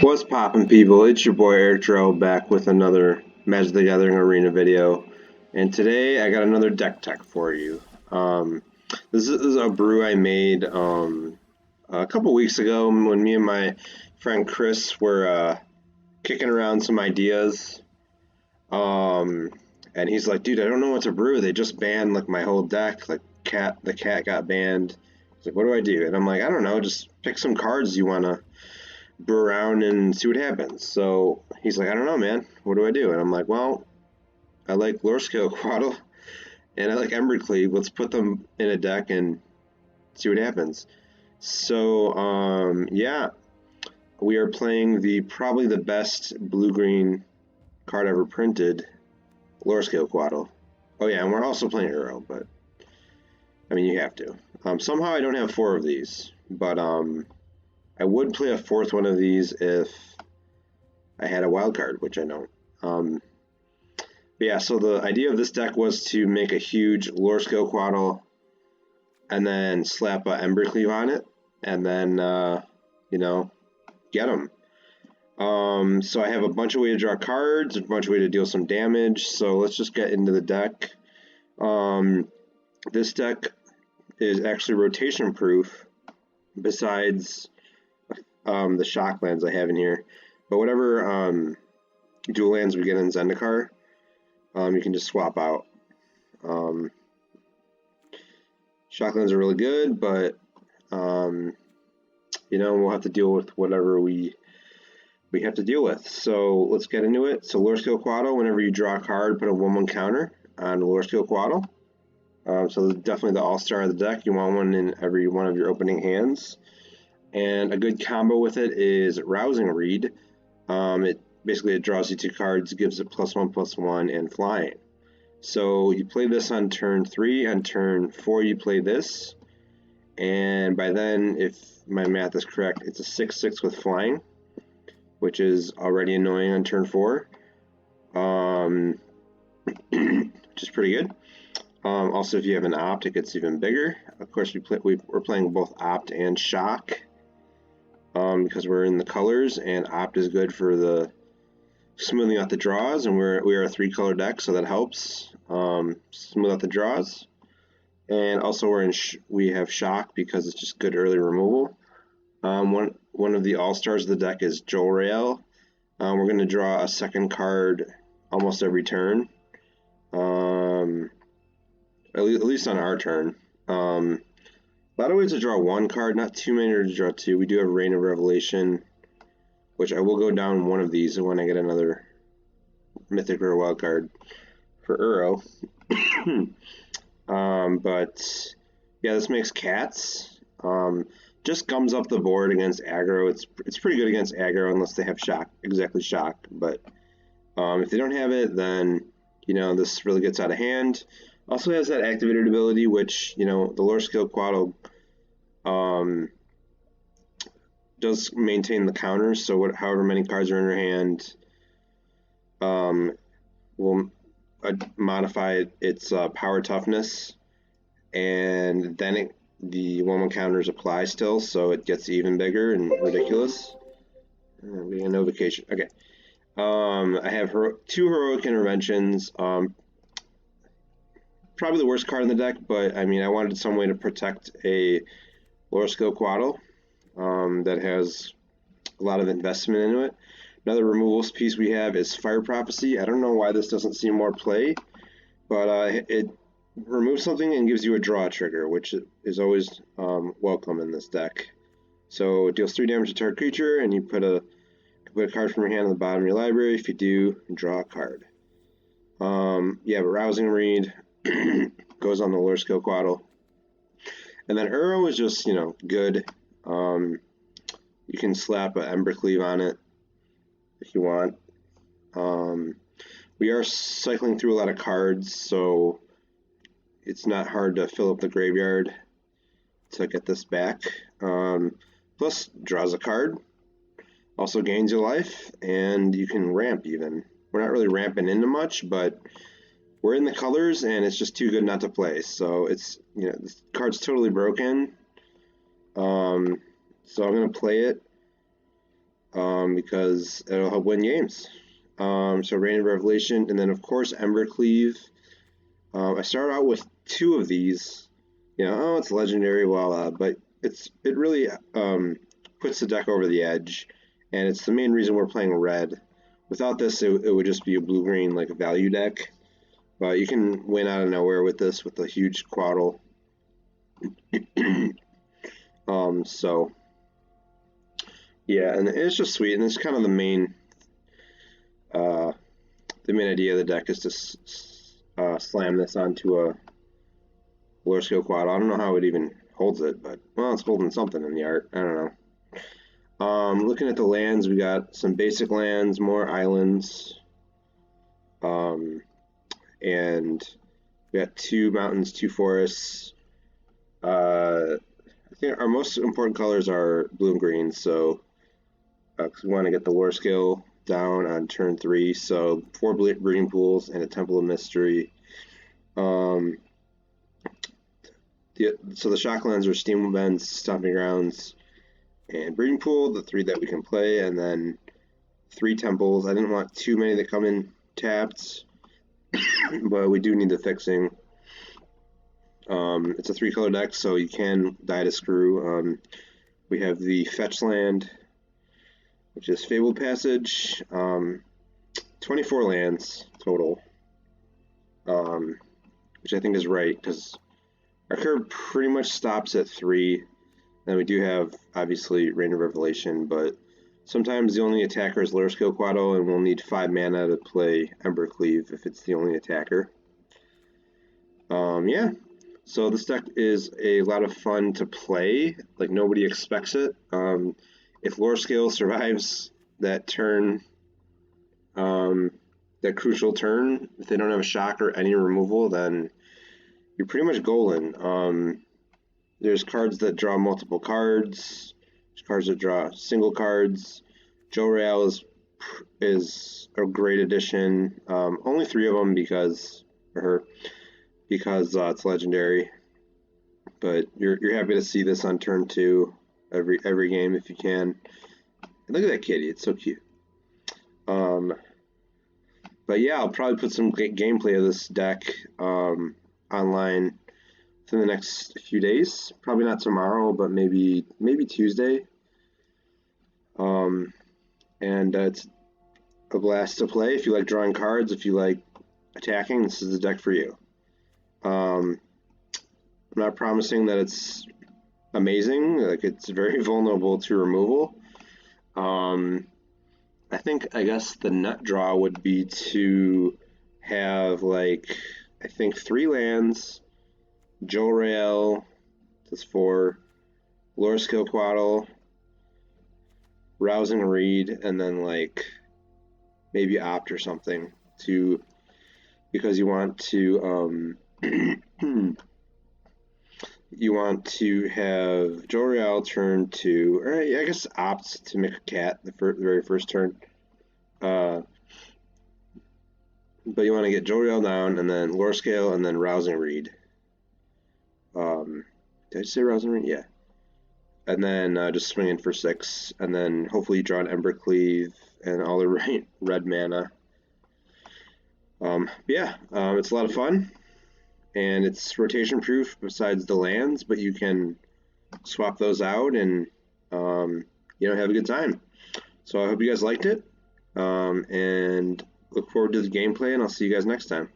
What's poppin', people? It's your boy Eric Drell back with another Magic the Gathering Arena video, and today I got another deck tech for you. This is a brew I made a couple weeks ago when me and my friend Chris were kicking around some ideas. And he's like, "Dude, I don't know what to brew. They just banned like my whole deck. Like the cat got banned." He's like, "What do I do?" And I'm like, "I don't know. Just pick some cards you wanna brew around and see what happens." So he's like, "I don't know, man. What do I do?" And I'm like, "Well, I like Lorescale Quaddle and I like Embercleave. Let's put them in a deck and see what happens." So yeah, we are playing probably the best blue-green card ever printed, Lorescale Quaddle. Oh yeah, and we're also playing Uro, but I mean you have to. Somehow I don't have 4 of these, but I would play a 4th one of these if I had a wild card, which I don't. But yeah, so the idea of this deck was to make a huge Lorescale Quaddle and then slap a Embercleave on it, and then, you know, get them. So I have a bunch of ways to draw cards, a bunch of ways to deal some damage, so let's just get into the deck. This deck is actually rotation proof, besides the shock lands I have in here. But whatever dual lands we get in Zendikar, you can just swap out. Shock lands are really good, but you know, we'll have to deal with whatever we have to deal with. So let's get into it. So Lorescale Quaddle, whenever you draw a card, put a 1/1 counter on Lorescale Quaddle. So this is definitely the all-star of the deck. You want one in every one of your opening hands. And a good combo with it is Rousing Reed. It draws you 2 cards, gives it +1/+1, and flying. So you play this on turn 3. On turn 4, you play this. And by then, if my math is correct, it's a 6/6 with flying, which is already annoying on turn 4, which is pretty good. Also, if you have an opt, it gets even bigger. Of course, we're playing both opt and shock, because we're in the colors, and opt is good for the smoothing out the draws, and we are a 3-color deck, so that helps smooth out the draws. And also we have shock because it's just good early removal. One of the all-stars of the deck is Lorescale. We're going to draw a second card almost every turn, at least on our turn. A lot of ways to draw 1 card, not too many to draw 2. We do have Reign of Revelation, which I will go down one of these when I get another Mythic or Wild card for Uro. But yeah, this makes cats. Just gums up the board against aggro. It's pretty good against aggro unless they have shock, shock. But if they don't have it, then you know this really gets out of hand. Also has that activated ability, which you know the Lorescale Quaddle does maintain the counters. So however many cards are in your hand, will modify its power toughness, and then the 1/1 counters apply still, so it gets even bigger and ridiculous. We got no vacation. Okay. I have 2 heroic interventions. Probably the worst card in the deck, but I mean, I wanted some way to protect a Lorescale Quaddle that has a lot of investment into it. Another removals piece we have is Fire Prophecy. I don't know why this doesn't see more play, but it removes something and gives you a draw trigger, which is always welcome in this deck. So it deals 3 damage to target creature, and you put a card from your hand on the bottom of your library. If you do, draw a card. Yeah, but Rousing Reed goes on the Lorescale Quaddle. And then Uro is just, you know, good. You can slap an Embercleave on it if you want. We are cycling through a lot of cards, so it's not hard to fill up the graveyard to get this back. Plus, draws a card. Also gains your life, and you can ramp even. We're not really ramping into much, but we're in the colors, and it's just too good not to play. So it's, you know, this card's totally broken. So I'm going to play it. because it'll help win games. So Reign of Revelation, and then of course Embercleave. I started out with 2 of these. You know, oh, it's legendary, but it really puts the deck over the edge, and it's the main reason we're playing red. Without this, it would just be a blue-green like a value deck. But you can win out of nowhere with this with a huge Quaddle. So yeah, and it's just sweet, and it's kind of the main idea of the deck is to slam this onto a Lorescale Quaddle. I don't know how it even holds it, but well, it's holding something in the art. I don't know. Looking at the lands, we got some basic lands, more islands, and we got 2 mountains, 2 forests. I think our most important colors are blue and green, so because we want to get the Lorescale down on turn 3, so 4 breeding pools and a Temple of Mystery. So the Shocklands are Steam Vents, Stomping Grounds, and Breeding Pool, the 3 that we can play, and then 3 temples. I didn't want too many that come in tapped, but we do need the fixing. It's a 3-color deck, so you can die to screw. We have the Fetch Land, which is Fabled Passage, 24 lands total, which I think is right, because our curve pretty much stops at 3. Then we do have, obviously, Reign of Revelation, but sometimes the only attacker is Lorescale Quaddle, and we'll need 5 mana to play Embercleave if it's the only attacker. Yeah, so this deck is a lot of fun to play. Like, nobody expects it. If Lorescale survives that turn, that crucial turn, if they don't have a shock or any removal, then you're pretty much golden. There's cards that draw multiple cards. There's cards that draw single cards. Lorescale is a great addition. Only 3 of them because it's legendary. But you're happy to see this on turn 2 every game if you can. And look at that kitty; it's so cute. But yeah, I'll probably put some gameplay of this deck online within the next few days. Probably not tomorrow, but maybe Tuesday. And it's a blast to play. If you like drawing cards, if you like attacking, this is the deck for you. I'm not promising that it's amazing. Like, it's very vulnerable to removal. I guess the nut draw would be to have, like, I think 3 lands, Lorescale, that's 4, Lorescale Quaddle, Rousing Reed, and then, like, maybe opt or something because you want to you want to have Lorescale turn 2, or I guess opt to make a cat the very first turn. But you want to get Lorescale down, and then Lorescale, and then Rousing Reed. Did I say Rousing Reed? Yeah. And then just swing in for 6, and then hopefully you draw an Embercleave and all the red mana. It's a lot of fun, and it's rotation proof besides the lands, but you can swap those out and have a good time. So I hope you guys liked it, and look forward to the gameplay, and I'll see you guys next time.